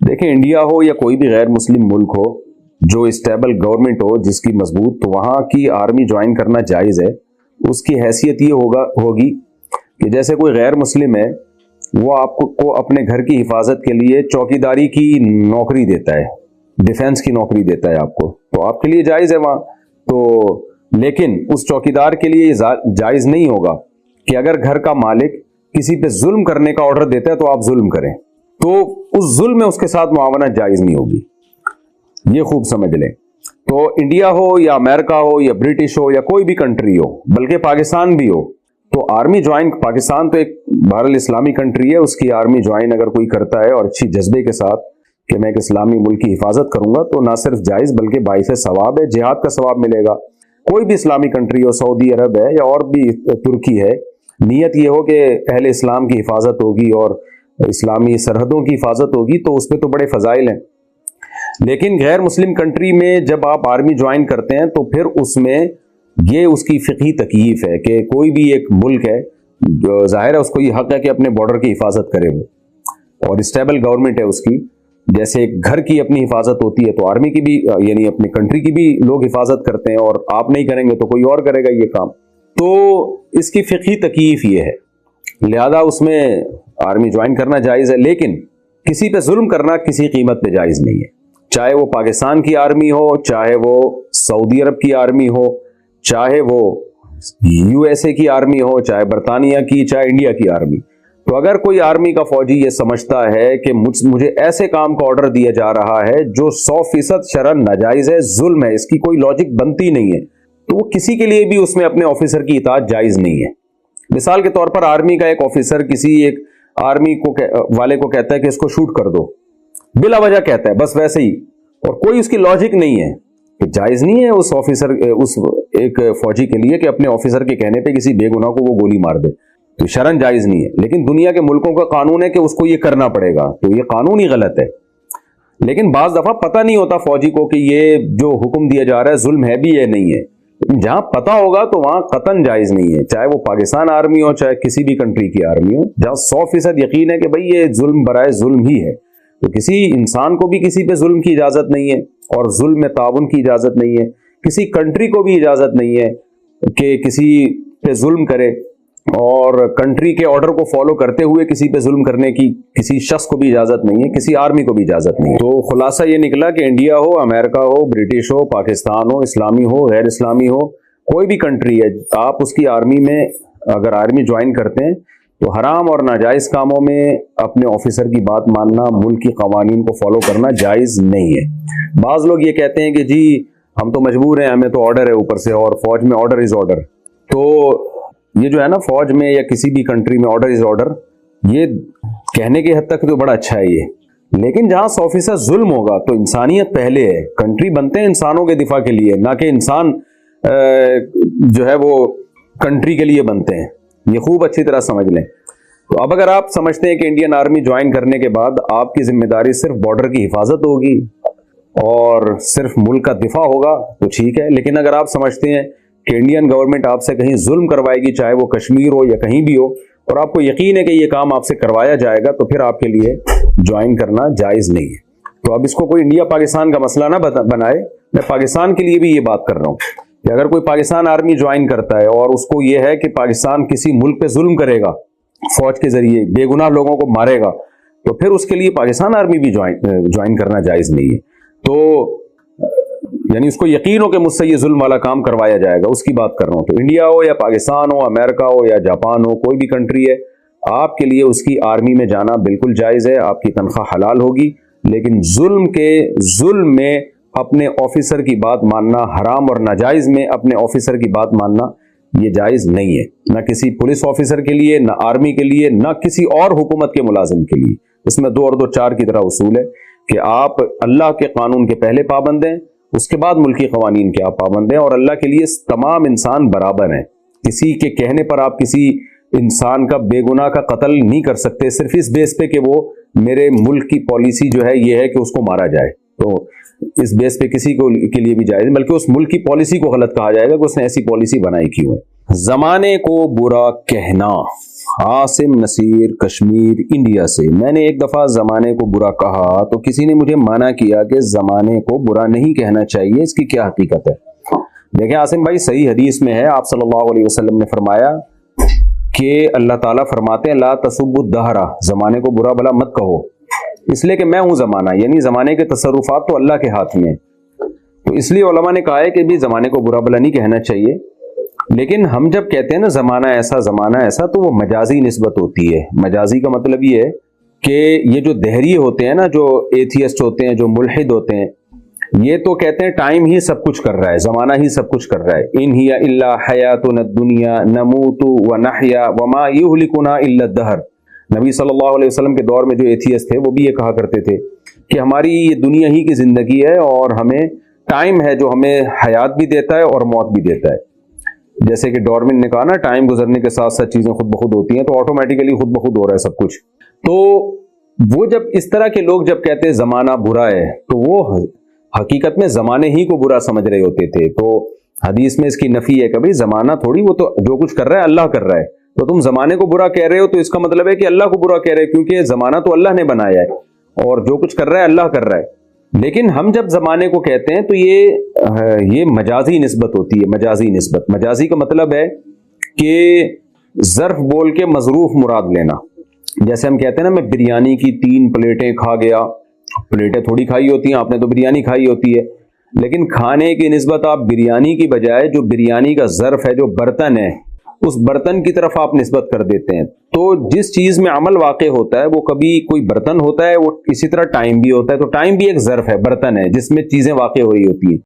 دیکھیں، انڈیا ہو یا کوئی بھی غیر مسلم ملک ہو جو اسٹیبل گورنمنٹ ہو جس کی مضبوط، تو وہاں کی آرمی جوائن کرنا جائز ہے۔ اس کی حیثیت یہ ہوگی کہ جیسے کوئی غیر مسلم ہے، وہ آپ کو اپنے گھر کی حفاظت کے لیے چوکیداری کی نوکری دیتا ہے، ڈیفنس کی نوکری دیتا ہے آپ کو، تو آپ کے لیے جائز ہے وہاں تو۔ لیکن اس چوکیدار کے لیے یہ جائز نہیں ہوگا کہ اگر گھر کا مالک کسی پہ ظلم کرنے کا آرڈر دیتا ہے تو آپ ظلم کریں، تو اس ظلم میں اس کے ساتھ معاونت جائز نہیں ہوگی، یہ خوب سمجھ لیں۔ تو انڈیا ہو یا امریکہ ہو یا برٹش ہو یا کوئی بھی کنٹری ہو، بلکہ پاکستان بھی ہو، تو آرمی جوائن، پاکستان تو ایک بہرحال اسلامی کنٹری ہے، اس کی آرمی جوائن اگر کوئی کرتا ہے اور اچھی جذبے کے ساتھ کہ میں ایک اسلامی ملک کی حفاظت کروں گا، تو نہ صرف جائز بلکہ باعث ثواب ہے، جہاد کا ثواب ملے گا۔ کوئی بھی اسلامی کنٹری ہو، سعودی عرب ہے یا اور بھی ترکی ہے، نیت یہ ہو کہ اہل اسلام کی حفاظت ہوگی اور اسلامی سرحدوں کی حفاظت ہوگی، تو اس پہ تو بڑے فضائل ہیں۔ لیکن غیر مسلم کنٹری میں جب آپ آرمی جوائن کرتے ہیں تو پھر اس میں یہ اس کی فقہی تکییف ہے کہ کوئی بھی ایک ملک ہے جو ظاہر ہے اس کو یہ حق ہے کہ اپنے بارڈر کی حفاظت کرے وہ، اور اسٹیبل گورنمنٹ ہے اس کی، جیسے ایک گھر کی اپنی حفاظت ہوتی ہے تو آرمی کی بھی، یعنی اپنی کنٹری کی بھی لوگ حفاظت کرتے ہیں، اور آپ نہیں کریں گے تو کوئی اور کرے گا یہ کام، تو اس کی فقہی تکییف یہ ہے، لہذا اس میں آرمی جوائن کرنا جائز ہے۔ لیکن کسی پہ ظلم کرنا کسی قیمت پہ جائز نہیں ہے، چاہے وہ پاکستان کی آرمی ہو، چاہے وہ سعودی عرب کی آرمی ہو، چاہے وہ یو ایس اے کی آرمی ہو، چاہے برطانیہ کی، چاہے انڈیا کی آرمی۔ تو اگر کوئی آرمی کا فوجی یہ سمجھتا ہے کہ مجھے ایسے کام کا آرڈر دیا جا رہا ہے جو 100% شرعن ناجائز ہے، ظلم ہے، اس کی کوئی لاجک بنتی نہیں ہے، تو وہ کسی کے لیے بھی اس میں اپنے آفیسر کی اطاعت جائز نہیں ہے۔ مثال کے طور پر آرمی کا ایک آفیسر کسی ایک آرمی والے کو کہتا ہے کہ اس کو شوٹ کر دو، بلا وجہ کہتا ہے، بس ویسے ہی، اور کوئی اس کی لاجک نہیں ہے، کہ جائز نہیں ہے اس آفیسر، اس ایک فوجی کے لیے کہ اپنے آفیسر کے کہنے پہ کسی بے گناہ کو وہ گولی مار دے، تو شرعن جائز نہیں ہے۔ لیکن دنیا کے ملکوں کا قانون ہے کہ اس کو یہ کرنا پڑے گا، تو یہ قانون ہی غلط ہے۔ لیکن بعض دفعہ پتہ نہیں ہوتا فوجی کو کہ یہ جو حکم دیا جا رہا ہے ظلم ہے بھی یا نہیں ہے، جہاں پتہ ہوگا تو وہاں قطعاً جائز نہیں ہے، چاہے وہ پاکستان آرمی ہو چاہے کسی بھی کنٹری کی آرمی ہو، جہاں 100% یقین ہے کہ بھئی یہ ظلم برائے ظلم ہی ہے، تو کسی انسان کو بھی کسی پہ ظلم کی اجازت نہیں ہے، اور ظلم میں تعاون کی اجازت نہیں ہے، کسی کنٹری کو بھی اجازت نہیں ہے کہ کسی پہ ظلم کرے، اور کنٹری کے آرڈر کو فالو کرتے ہوئے کسی پہ ظلم کرنے کی کسی شخص کو بھی اجازت نہیں ہے، کسی آرمی کو بھی اجازت نہیں ہے۔ تو خلاصہ یہ نکلا کہ انڈیا ہو، امریکہ ہو، برٹش ہو، پاکستان ہو، اسلامی ہو، غیر اسلامی ہو، کوئی بھی کنٹری ہے، آپ اس کی آرمی میں اگر آرمی جوائن کرتے ہیں تو حرام اور ناجائز کاموں میں اپنے آفیسر کی بات ماننا، ملک کی قوانین کو فالو کرنا جائز نہیں ہے۔ بعض لوگ یہ کہتے ہیں کہ جی ہم تو مجبور ہیں، ہمیں تو آرڈر ہے اوپر سے، اور فوج میں آرڈر از آرڈر، تو یہ جو ہے نا فوج میں یا کسی بھی کنٹری میں آرڈر از آرڈر، یہ کہنے کی حد تک تو بڑا اچھا ہے یہ، لیکن جہاں 100% ظلم ہوگا تو انسانیت پہلے ہے، کنٹری بنتے ہیں انسانوں کے دفاع کے لیے، نہ کہ انسان جو ہے وہ کنٹری کے لیے بنتے ہیں، یہ خوب اچھی طرح سمجھ لیں۔ تو اب اگر آپ سمجھتے ہیں کہ انڈین آرمی جوائن کرنے کے بعد آپ کی ذمہ داری صرف بارڈر کی حفاظت ہوگی اور صرف ملک کا دفاع ہوگا تو ٹھیک ہے، لیکن اگر آپ سمجھتے ہیں کہ انڈین گورنمنٹ آپ سے کہیں ظلم کروائے گی، چاہے وہ کشمیر ہو یا کہیں بھی ہو، اور آپ کو یقین ہے کہ یہ کام آپ سے کروایا جائے گا، تو پھر آپ کے لیے جوائن کرنا جائز نہیں ہے۔ تو اب اس کو کوئی انڈیا پاکستان کا مسئلہ نہ بنائے، میں پاکستان کے لیے بھی یہ بات کر رہا ہوں کہ اگر کوئی پاکستان آرمی جوائن کرتا ہے اور اس کو یہ ہے کہ پاکستان کسی ملک پہ ظلم کرے گا، فوج کے ذریعے بے گناہ لوگوں کو مارے گا، تو پھر اس کے لیے پاکستان آرمی بھی جوائن کرنا جائز نہیں ہے۔ تو یعنی اس کو یقین ہو کہ مجھ سے یہ ظلم والا کام کروایا جائے گا، اس کی بات کر رہا ہوں۔ تو انڈیا ہو یا پاکستان ہو، امریکہ ہو یا جاپان ہو، کوئی بھی کنٹری ہے، آپ کے لیے اس کی آرمی میں جانا بالکل جائز ہے، آپ کی تنخواہ حلال ہوگی، لیکن ظلم میں اپنے آفیسر کی بات ماننا، حرام اور ناجائز میں اپنے آفیسر کی بات ماننا یہ جائز نہیں ہے، نہ کسی پولیس آفیسر کے لیے، نہ آرمی کے لیے، نہ کسی اور حکومت کے ملازم کے لیے۔ اس میں 2 اور 2 4 کی طرح اصول ہے کہ آپ اللہ کے قانون کے پہلے پابند ہیں، اس کے بعد ملکی قوانین کے آپ پابند ہیں، اور اللہ کے لیے تمام انسان برابر ہیں۔ کسی کے کہنے پر آپ کسی انسان کا بے گناہ کا قتل نہیں کر سکتے صرف اس بیس پہ کہ وہ میرے ملک کی پالیسی جو ہے یہ ہے کہ اس کو مارا جائے، تو اس بیس پہ کسی کو کے لیے بھی جائز، بلکہ اس ملک کی پالیسی کو غلط کہا جائے گا کہ اس نے ایسی پالیسی بنائی کیوں ہے۔ زمانے کو برا کہنا۔ عاصم نصیر کشمیر انڈیا سے، میں نے ایک دفعہ زمانے کو برا کہا تو کسی نے مجھے منع کیا کہ زمانے کو برا نہیں کہنا چاہیے، اس کی کیا حقیقت ہے؟ دیکھیں عاصم بھائی، صحیح حدیث میں ہے، آپ صلی اللہ علیہ وسلم نے فرمایا کہ اللہ تعالیٰ فرماتے ہیں لا تسبوا الدہر، زمانے کو برا بھلا مت کہو، اس لیے کہ میں ہوں زمانہ، یعنی زمانے کے تصرفات تو اللہ کے ہاتھ میں، تو اس لیے علماء نے کہا ہے کہ بھی زمانے کو برا بھلا نہیں کہنا چاہیے۔ لیکن ہم جب کہتے ہیں نا زمانہ ایسا تو وہ مجازی نسبت ہوتی ہے۔ مجازی کا مطلب یہ ہے کہ یہ جو دہریے ہوتے ہیں نا، جو ایتھیسٹ ہوتے ہیں، جو ملحد ہوتے ہیں، یہ تو کہتے ہیں ٹائم ہی سب کچھ کر رہا ہے، زمانہ ہی سب کچھ کر رہا ہے، ان ہی الا حیاتنا الدنیا نموت ونحیا وما یہلکنا الا الدہر۔ نبی صلی اللہ علیہ وسلم کے دور میں جو ایتھیسٹ تھے وہ بھی یہ کہا کرتے تھے کہ ہماری یہ دنیا ہی کی زندگی ہے اور ہمیں ٹائم ہے جو ہمیں حیات بھی دیتا ہے اور موت بھی دیتا ہے۔ جیسے کہ ڈارون نے کہا نا، ٹائم گزرنے کے ساتھ ساتھ چیزیں خود بخود ہوتی ہیں، تو آٹومیٹیکلی خود بخود ہو رہا ہے سب کچھ۔ تو وہ جب اس طرح کے لوگ جب کہتے ہیں زمانہ برا ہے، تو وہ حقیقت میں زمانے ہی کو برا سمجھ رہے ہوتے تھے۔ تو حدیث میں اس کی نفی ہے، کبھی زمانہ تھوڑی، وہ تو جو کچھ کر رہا ہے اللہ کر رہا ہے، تو تم زمانے کو برا کہہ رہے ہو تو اس کا مطلب ہے کہ اللہ کو برا کہہ رہے، کیونکہ زمانہ تو اللہ نے بنایا ہے اور جو کچھ کر رہا ہے اللہ کر رہا ہے۔ لیکن ہم جب زمانے کو کہتے ہیں تو یہ مجازی نسبت ہوتی ہے، مجازی نسبت۔ مجازی کا مطلب ہے کہ ظرف بول کے مظروف مراد لینا۔ جیسے ہم کہتے ہیں نا میں بریانی کی 3 پلیٹیں کھا گیا، پلیٹیں تھوڑی کھائی ہوتی ہیں، آپ نے تو بریانی کھائی ہوتی ہے، لیکن کھانے کی نسبت آپ بریانی کی بجائے جو بریانی کا ظرف ہے، جو برتن ہے، اس برتن کی طرف آپ نسبت کر دیتے ہیں۔ تو جس چیز میں عمل واقع ہوتا ہے وہ کبھی کوئی برتن ہوتا ہے، وہ اسی طرح ٹائم بھی ہوتا ہے، تو ٹائم بھی ایک ظرف ہے، برتن ہے جس میں چیزیں واقع ہو رہی ہوتی ہیں۔